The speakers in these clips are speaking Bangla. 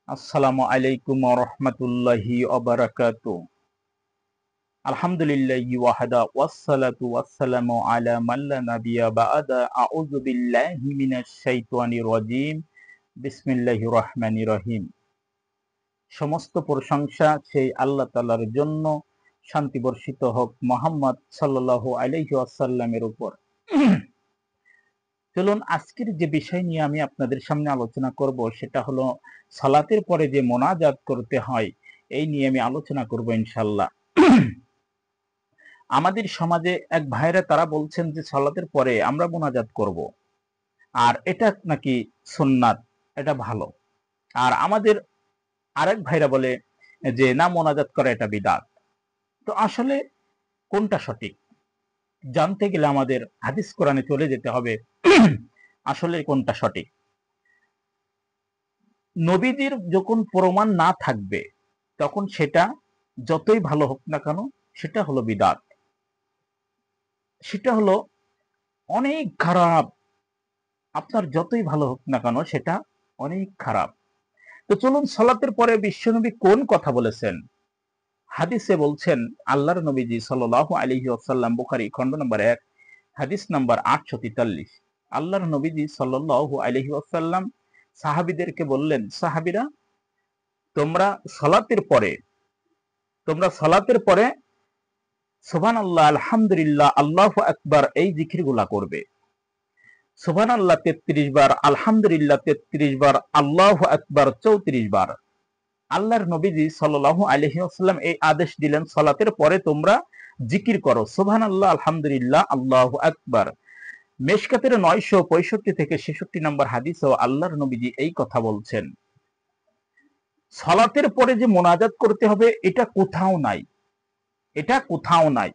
আসসালামু আলাইকুম ওয়া রাহমাতুল্লাহি ওয়া বারাকাতুহু। আলহামদুলিল্লাহি ওয়াহদা ওয়াসসালাতু ওয়াসসালামু আলা মান লা নাবিয়্যা বা'দা। আউযু বিল্লাহি মিনাশ শাইতানির রাজীম। বিসমিল্লাহির রহমানির রহিম। সমস্ত প্রশংসা সেই আল্লাহ তাআলার জন্য, শান্তি বর্ষিত হোক মুহাম্মদ সাল্লাল্লাহু আলাইহি ওয়াসাল্লামের উপর। চলুন আজকের যে বিষয় নিয়ে আমি আপনাদের সামনে আলোচনা করব সেটা হলো সালাতের পরে যে মোনাজাত করতে হয়, এই নিয়ে আমি আলোচনা করব ইনশাআল্লাহ। আমাদের সমাজে এক ভাইরা তারা বলছেন যে সালাতের পরে আমরা মোনাজাত করব, আর এটা নাকি সুন্নাত, এটা ভালো। আর আমাদের আরেক ভাইরা বলে যে না, মোনাজাত করা এটা বিদআত। তো আসলে কোনটা সঠিক জানতে গেলে আমাদের হাদিস কোরআনে চলে যেতে হবে। আসলে কোনটা সঠিক? নবীজির যখন প্রমাণ না থাকবে তখন সেটা যতই ভালো হোক না কেন সেটা হলো বিদআত, সেটা হলো অনেক খারাপ। আপনার যতই ভালো হোক না কেন সেটা অনেক খারাপ। তো চলুন সালাতের পরে বিশ্বনবী কোন কথা বলেছেন। হাদিসে বলছেন আল্লাহর নবীজি সাল্লাল্লাহু আলাইহি ওয়াসাল্লাম, বুখারী খণ্ড নম্বর 1 হাদিস নম্বর 843। আল্লাহর নবীজি সাল্লাল্লাহু আলাইহি ওয়াসাল্লাম সাহাবীদেরকে বললেন, সাহাবীরা তোমরা সালাতের পরে সুবহানাল্লাহ, আলহামদুলিল্লাহ, আল্লাহু আকবার এই জিকিরগুলা করবে। সুবহানাল্লাহ 33 বার, আলহামদুলিল্লাহ 33 বার, আল্লাহু আকবার 34 বার। আল্লাহর নবীজি সাল্লাল্লাহু আলাইহি ওয়াসাল্লাম এই আদেশ দিলেন, সালাতের পরে তোমরা জিকির করো সুবহানাল্লাহ, আলহামদুলিল্লাহ, আল্লাহু আকবার। মেশকাতের 965 থেকে 66 নম্বর হাদিসেও আল্লাহর নবীজি এই কথা বলছেন। সালাতের পরে যে মোনাজাত করতে হবে এটা কোথাও নাই, এটা কোথাও নাই।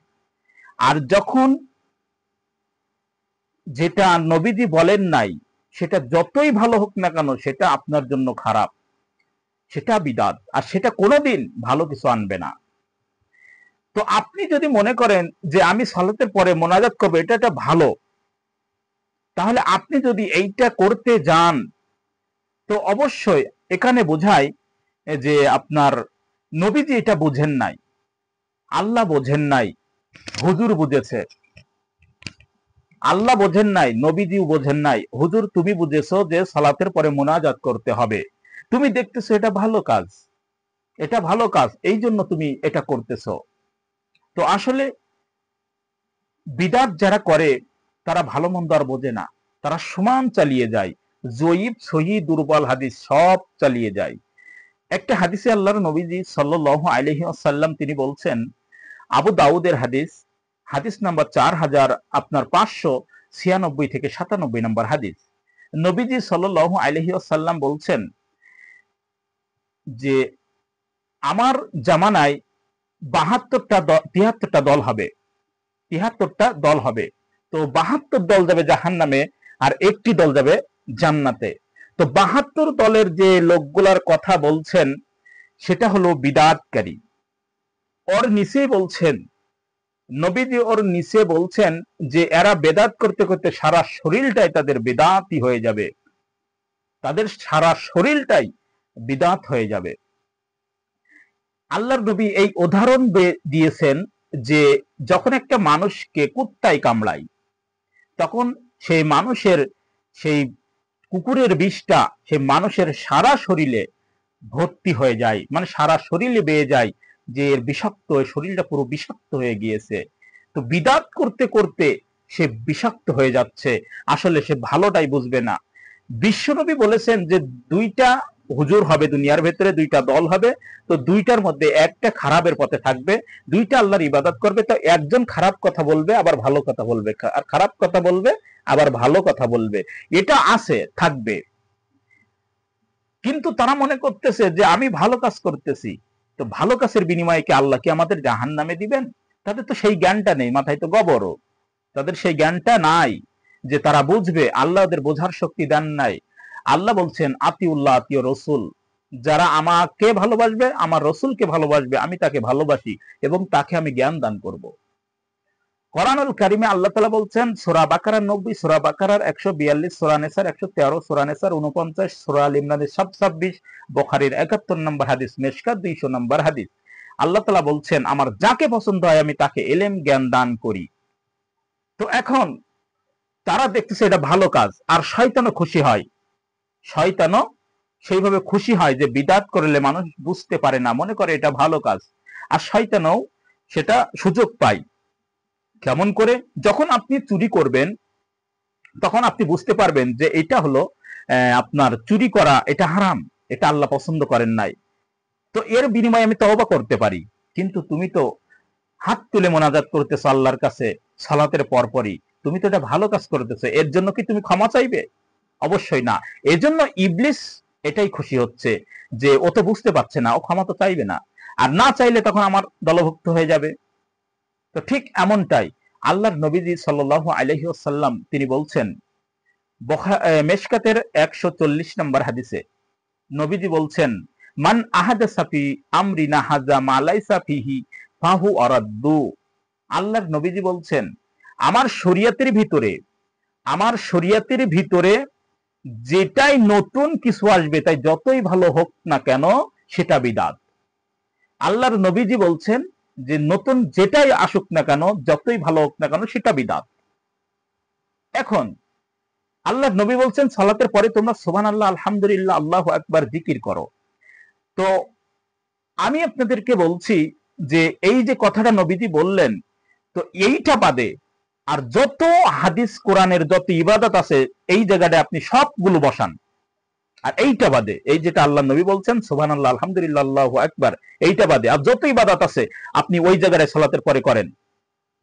আর যখন যেটা নবীজি বলেন নাই সেটা যতই ভালো হোক না কেন সেটা আপনার জন্য খারাপ, সেটা বিদআত, আর সেটা কোনোদিন ভালো কিছু আনবে না। তো আপনি যদি মনে করেন যে আমি সালাতের পরে মোনাজাত করবো, এটা একটা ভালো, তাহলে আপনি যদি এইটা করতে যান তো অবশ্যই এখানে বোঝায় যে আপনার নবীজি এটা বুঝেন নাই, আল্লাহ বোঝেন নাই, হুজুর বুঝেছে। আল্লাহ বোঝেন নাই, নবীজিও বোঝেন নাই, হুজুর তুমি বুঝেছো যে সালাতের পরে মোনাজাত করতে হবে, তুমি দেখতেছো এটা ভালো কাজ, এটা ভালো কাজ, এই জন্য তুমি এটা করতেছো। তো আসলে বিদআত যারা করে তারা ভালো মন্দ আর বোঝে না, তারা সমান চালিয়ে যায়, জয়ীব সহি দুর্বল হাদিস সব চালিয়ে যায়। একটা হাদিসে আল্লাহর নবীজি সাল্লাল্লাহু আলাইহি ওয়াসাল্লাম তিনি বলছেন, আবু দাউদের হাদিস, হাদিস নাম্বার 4596 থেকে 97 নম্বর হাদিস। নবীজি সাল্লাল্লাহু আলাইহি ওয়াসাল্লাম বলছেন যে আমার জামানায় 73টা দল হবে, 73টা দল হবে। তো 72 দল যাবে জাহান্নামে আর একটি দল যাবে জান্নাতে। তো 72 দলের যে লোকগুলার কথা বলছেন সেটা হলো বিদআতকারী। ওর নিচেই বলছেন নবীজি, ওর নিচে বলছেন যে এরা বেদাত করতে করতে সারা শরীরটাই তাদের বেদাতই হয়ে যাবে, তাদের সারা শরীরটাই বিদআত হয়ে যাবে। আল্লাহর নবী এই উদাহরণ দিয়েছেন যে যখন একটা মানুষকে কুত্তায় কামড়ায় তখন সেই মানুষের সেই কুকুরের বিষটা সেই মানুষের সারা শরীরে ভর্তি হয়ে যায়, মানে সারা শরীরে বেয়ে যায়, যে এর বিষাক্ত, শরীরটা পুরো বিষাক্ত হয়ে গিয়েছে। তো বিদআত করতে করতে সে বিষাক্ত হয়ে যাচ্ছে, আসলে সে ভালোটাই বুঝবে না। বিশ্বনবী বলেছেন যে দুইটা হুজুর হবে দুনিয়ার ভেতরে, দুইটা দল হবে। তো দুইটার মধ্যে একটা খারাপের পথে থাকবে, দুইটা আল্লাহর ইবাদত করবে। তো একজন খারাপ কথা বলবে আবার ভালো কথা বলবে, আর খারাপ কথা বলবে আবার ভালো কথা বলবে, এটা আছে, থাকবে। কিন্তু তারা মনে করতেছে যে আমি ভালো কাজ করতেছি, তো ভালো কাজের বিনিময়ে কি আল্লাহ কি আমাদের জাহান্নামে দিবেন? তাদের তো সেই জ্ঞানটা নেই, মাথায় তো গোবরও, তাদের সেই জ্ঞানটা নাই যে তারা বুঝবে, আল্লাহ ওদের বোঝার শক্তি দেন নাই। আল্লাহ বলছেন আতিউল্লাহ আতিউ রসুল, যারা আমাকে ভালোবাসবে, আমার রসুলকে ভালোবাসবে, আমি তাকে ভালোবাসি এবং তাকে আমি জ্ঞান দান করব। কোরআনুল কারিমে আল্লাহ তাআলা বলছেন সূরা বাকারার 90, সূরা বাকারার 142, সূরা নিসার 113, সূরা নিসার 49, সূরা আল ইমরানের 26, বুখারীর 71 নম্বর হাদিস, মিশকাত 200 নম্বর হাদিস। আল্লাহ তাআলা বলছেন আমার যাকে পছন্দ হয় আমি তাকে ইলম জ্ঞান দান করি। তো এখন তারা দেখতেছে এটা ভালো কাজ, আর শয়তানও খুশি হয়, শয়তানও সেইভাবে খুশি হয় যে বিদআত করলে মানুষ বুঝতে পারে না, মনে করে এটা ভালো কাজ, আর শয়তানও সেটা সুযোগ পায়। কেমন করে? যখন আপনি চুরি করবেন তখন আপনি বুঝতে পারবেন যে এটা হলো আপনার চুরি করা, এটা হারাম, এটা আল্লাহ পছন্দ করেন নাই, তো এর বিনিময়ে আমি তওবা করতে পারি। কিন্তু তুমি তো হাত তুলে মোনাজাত করতেছো আল্লাহর কাছে সালাতের পরপরই, তুমি তো এটা ভালো কাজ করতেছো, এর জন্য কি তুমি ক্ষমা চাইবে? অবশ্যই না। এজন্য ইবলিস এটাই খুশি হচ্ছে যে ও তো বুঝতে পারছে না, ও ক্ষমা তো চাইবে না, আর না চাইলে তখন আমার দলভুক্ত হয়ে যাবে। তো ঠিক এমনটাই আল্লাহর নবীজি সাল্লাল্লাহু আলাইহি ওয়াসাল্লাম তিনি বলছেন মেশকাতের 140 নম্বর হাদিসে নবীজি বলছেন মান আহাদাসা ফি আমরিনা হাযা মা লাইসা ফিহি ফাহু আরাদ্দু। আল্লাহর নবীজি বলছেন আমার শরীয়তের ভিতরে যেটাই নতুন কিছু আসবে তাই যতই ভালো হোক না কেন সেটা বিদআত। আল্লাহর নবীজি বলছেন যে নতুন যেটাই আসুক না কেন যতই ভালো হোক না কেন সেটা বিদআত। এখন আল্লাহর নবী বলছেন সালাতের পরে তোমরা সুবহানাল্লাহ, আলহামদুলিল্লাহ, আল্লাহু আকবার জিকির করো। তো আমি আপনাদেরকে বলছি যে এই যে কথাটা নবীজি বললেন, তো এইটা বাদে আর যত হাদিস কোরআনের যত ইবাদত আছে এই জায়গাটায় আপনি সবগুলো বসান, আর এইটা বাদে এই যেটা আল্লাহ নবী বলছেন সুবহানাল্লাহ, আলহামদুলিল্লাহ, আল্লাহু আকবার, এইটা বাদে আর যত ইবাদত আছে আপনি ওই জায়গায় সালাতের পরে করেন,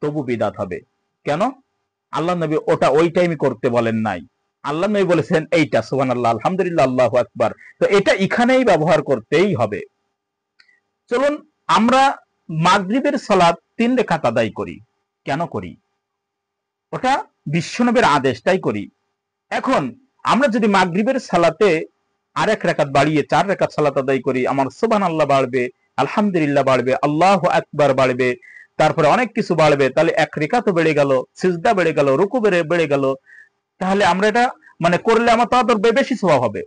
তবু বিদআত হবে। কেন? আল্লাহ নবী ওটা ওই টাইমে করতে বলেন নাই, আল্লাহ নবী বলেছেন এইটা সুবহানাল্লাহ, আলহামদুলিল্লাহ, আল্লাহু আকবার, তো এটা এখানেই ব্যবহার করতেই হবে। চলুন আমরা মাগরিবের সালাত 3 রাকাত আদায় করি। কেন করি? ওটা বিশ্বনবীর আদেশ, তাই করি। এখন আমরা যদি মাগরিবের সালাতে আরেক রাকাত বাড়িয়ে 4 রাকাত সালাত আদায় করি, আমার সুবহানাল্লাহ বাড়বে, আলহামদুলিল্লাহ বাড়বে, আল্লাহু আকবার বাড়বে, তারপরে অনেক কিছু বাড়বে, তাহলে এক রাকাতও বেড়ে গেল, সিজদা বেড়ে গেল, রুকু বেড়ে গেল, তাহলে আমরা এটা মানে করলে আমার তাদের বেশি সওয়াব হবে।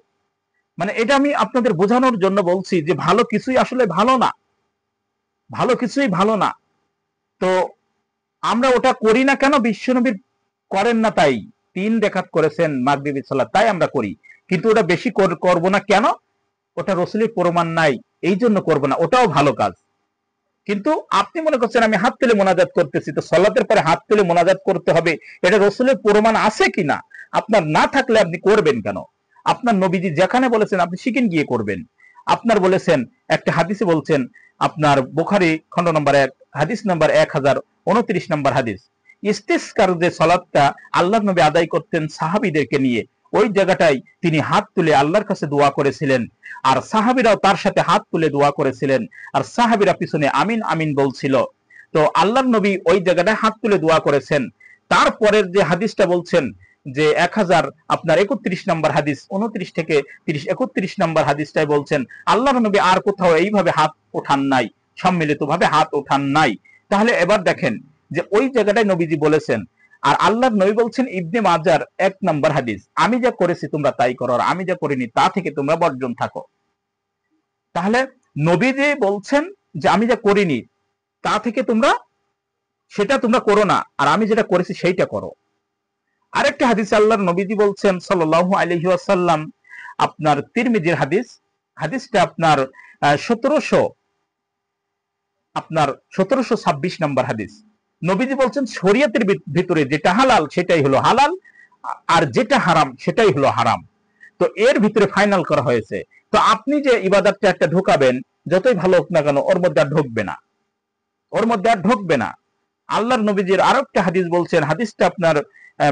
মানে এটা আমি আপনাদের বোঝানোর জন্য বলছি যে ভালো কিছুই আসলে ভালো না, ভালো কিছুই ভালো না। তো আমরা ওটা করি না কেন? বিশ্বনবী করেন না তাই 3 রাকাত করেছেন মাগরিবের সালাত, তাই আমরা করি, কিন্তু ওটা বেশি করব না কেন? ওটা রাসূলের প্রমাণ নাই এই জন্য করব না, ওটাও ভালো কাজ। কিন্তু আপনি মনে করছেন আমি হাত তুলে মোনাজাত করতেছি, তো সালাতের পরে হাত তুলে মোনাজাত করতে হবে, এটা রাসূলের প্রমাণ আছে কিনা? আপনার না থাকলে আপনি করবেন কেন? আপনার নবীজি যেখানে বলেছেন আপনি সেখানে গিয়ে করবেন। আপনার বলেছেন একটা হাদিসে বলছেন, আপনার বুখারী খণ্ড নম্বর 1 হাদিস নম্বর 1029 নম্বর হাদিস, ইস্তিসকার যে সালাতটা আল্লাহর নবী আদায় করতেন সাহাবীদেরকে নিয়ে, ওই জায়গাটায় তিনি হাত তুলে আল্লাহর কাছে দোয়া করেছিলেন, আর সাহাবীরাও তার সাথে হাত তুলে দোয়া করেছিলেন, আর সাহাবীরা পিছনে আমিন আমিন বলছিল। তো আল্লাহর নবী ওই জায়গাটায় হাত তুলে দোয়া করেছেন। তারপরের যে হাদিসটা বলছেন যে 1031 নম্বর হাদিস 29 থেকে 31 নম্বর হাদিসটাই বলছেন আল্লাহর নবী আর কোথাও এইভাবে হাত ওঠান নাই, সম্মিলিতভাবে হাত ওঠান নাই। তাহলে এবার দেখেন যে ওই জায়গাটায় নবীজি বলেছেন, আর আল্লাহর নবী বলছেন ইবনে মাজার 1 নম্বর হাদিস, আমি যা করেছি তোমরা তাই করো, আর আমি যা করিনি তা থেকে তোমরা বর্জন থাকো। তাহলে নবীজি বলছেন যে আমি যা করিনি তা থেকে সেটা তোমরা করো না, আর আমি যেটা করেছি সেইটা করো। আরেকটা হাদিসে আল্লাহর নবীজি বলছেন সাল্লাল্লাহু আলাইহি ওয়াসাল্লাম, আপনার তিরমিজির হাদিস, হাদিসটা আপনার 1726 নম্বর হাদিস। নবীজি বলছেন শরীয়তের ভিতরে যেটা হালাল সেটাই হলো হালাল, আর যেটা হারাম সেটাই হলো হারাম। তো এর ভিতরে ফাইনাল করা হয়েছে। তো আপনি যে ইবাদতটা একটা ঢোকাবেন যতই ভালো হোক না কেন ওর মধ্যে আর ঢুকবে না, ওর মধ্যে আর ঢুকবে না। আল্লাহর নবীজির আরো একটা হাদিস বলছেন, হাদিসটা আপনার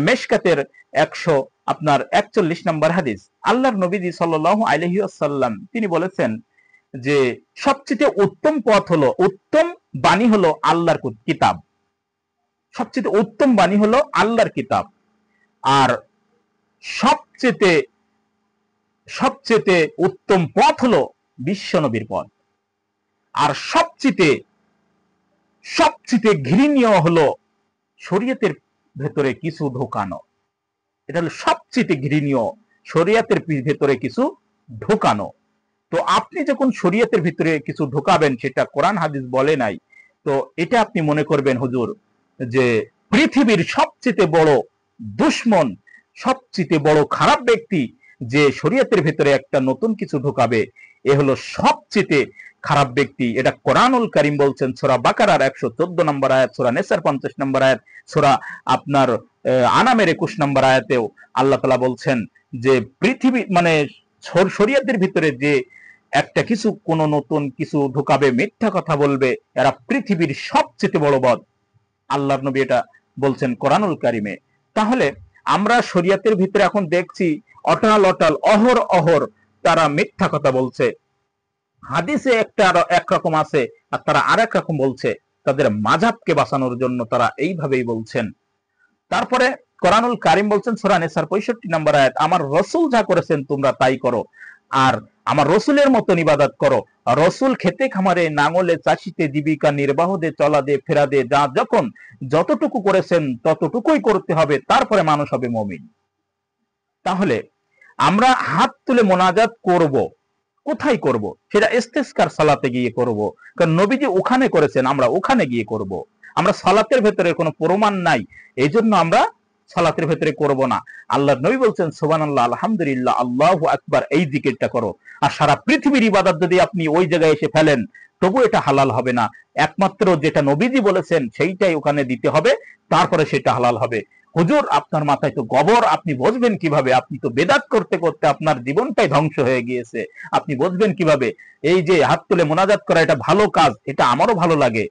মেশকাতের 141 নম্বর হাদিস। আল্লাহর নবীজি সাল্লাল্লাহু আলাইহি ওয়াসাল্লাম তিনি বলেছেন যে সবচেয়ে উত্তম পথ হলো, উত্তম বাণী হলো আল্লাহর কিতাব, সবচেয়ে উত্তম বাণী হলো আল্লাহর কিতাব, আর সবচেয়ে সবচেয়ে উত্তম পথ হলো বিশ্বনবীর পথ, আর সবচেয়ে ঘৃণীয় হলো শরীয়তের ভেতরে কিছু ঢোকানো, এটা হলো সবচেয়ে ঘৃণীয়, শরীয়তের ভেতরে কিছু ঢোকানো। তো আপনি যখন শরীয়তের ভিতরে কিছু ঢোকাবেন, সেটা কোরআন হাদিস বলে নাই, তো এটা আপনি মনে করবেন হুজুর যে পৃথিবীর সবচেয়ে বড় দুশ্মন, সবচেয়ে বড় খারাপ ব্যক্তি যে শরীয়তের ভিতরে একটা নতুন কিছু ঢোকাবে, এ হলো সবচেয়ে খারাপ ব্যক্তি। এটা কোরআনুল কারীম বলছেন সূরা বাকারার 114 নম্বর আয়াত, সূরা নেসার 50 নম্বর আয়াত, সূরা আপনার আনামের 21 নম্বর আয়াতেও আল্লাহ তাআলা বলছেন যে পৃথিবী মানে শরীয়তের ভিতরে যে একটা কিছু কোন নতুন কিছু ঢুকাবে, মিথ্যা কথা বলবে, এরা পৃথিবীর সবচেয়ে বড় বদ। আল্লাহর নবী এটা বলছেন কোরআনুল কারীমে। তাহলে আমরা শরীয়তের ভিতরে এখন দেখছি অটাল অটাল অহর অহর তারা মিথ্যা কথা বলছে। হাদিসে একটা একরকম আছে আর তারা আরেক রকম বলছে, তাদের মাযহাবকে বাঁচানোর জন্য তারা এইভাবেই বলছেন। তারপরে কোরআনুল কারীম বলছেন সূরা নিসার 65 নম্বর আয়াত, আমার রাসূল যা করেছেন তোমরা তাই করো, আর আমার রসুলের মতন ইবাদত করো। রসুল খেতে খামারে নাঙলে চাষিতে জীবিকা নির্বাহ দে চলা দে ফেরা দে যা যখন যতটুকু করেছেন ততটুকুই করতে হবে, তারপরে মানুষ হবে মুমিন। তাহলে আমরা হাত তুলে মোনাজাত করব, কোথায় করব? সেটা ইস্তেসকার সালাতে গিয়ে করব, কারণ নবীজি ওখানে করেছেন, আমরা ওখানে গিয়ে করব। আমরা সালাতের ভেতরে কোনো প্রমাণ নাই, এই জন্য আমরা সালাতের ভেতরে করব না। আল্লাহর নবী বলছেন সুবহানাল্লাহ, আলহামদুলিল্লাহ, আল্লাহু আকবার, এই জিকিরটা করো। আর সারা পৃথিবীর ইবাদত যদি আপনি ওই জায়গায় এসে ফেলেন, তবু এটা হালাল হবে না। একমাত্র যেটা নবীজি বলেছেন সেইটাই ওখানে দিতে হবে, তারপরে সেটা হালাল হবে। হুজুর আপনার মাথায় তো গোবর, আপনি বুঝবেন কিভাবে? আপনি তো বেদাত করতে করতে আপনার জীবনটাই ধ্বংস হয়ে গিয়েছে, আপনি বুঝবেন কিভাবে? এই যে হাত তুলে মোনাজাত করা, এটা ভালো কাজ, এটা আমারও ভালো লাগে।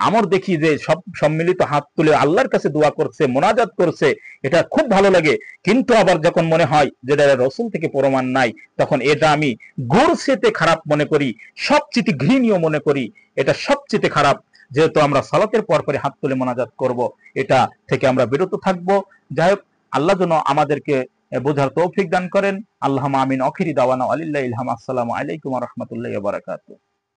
আমার দেখি যে সব সম্মিলিত হাত তুলে আল্লাহর কাছে দোয়া করছে, মোনাজাত করছে, এটা খুব ভালো লাগে। কিন্তু আবার যখন মনে হয় যে এটা রসুল থেকে প্রমাণ নাই, তখন এটা আমি গোরসেতে খারাপ মনে করি, সবচেয়ে ঘৃণীয় মনে করি, এটা সবচেয়ে খারাপ। যেহেতু আমরা সালাতের পর পরে হাত তুলে মোনাজাত করব, এটা থেকে আমরা বিরত থাকবো। যাই হোক, আল্লাহ যেন আমাদেরকে বোঝার তৌফিক দান করেন। আল্লাহুম্মা আমিন। আখিরি দাওয়ানা আলিল্লাহিল হামদ। আসসালামু আলাইকুম ওয়া রাহমাতুল্লাহি ওয়া বারাকাতুহু।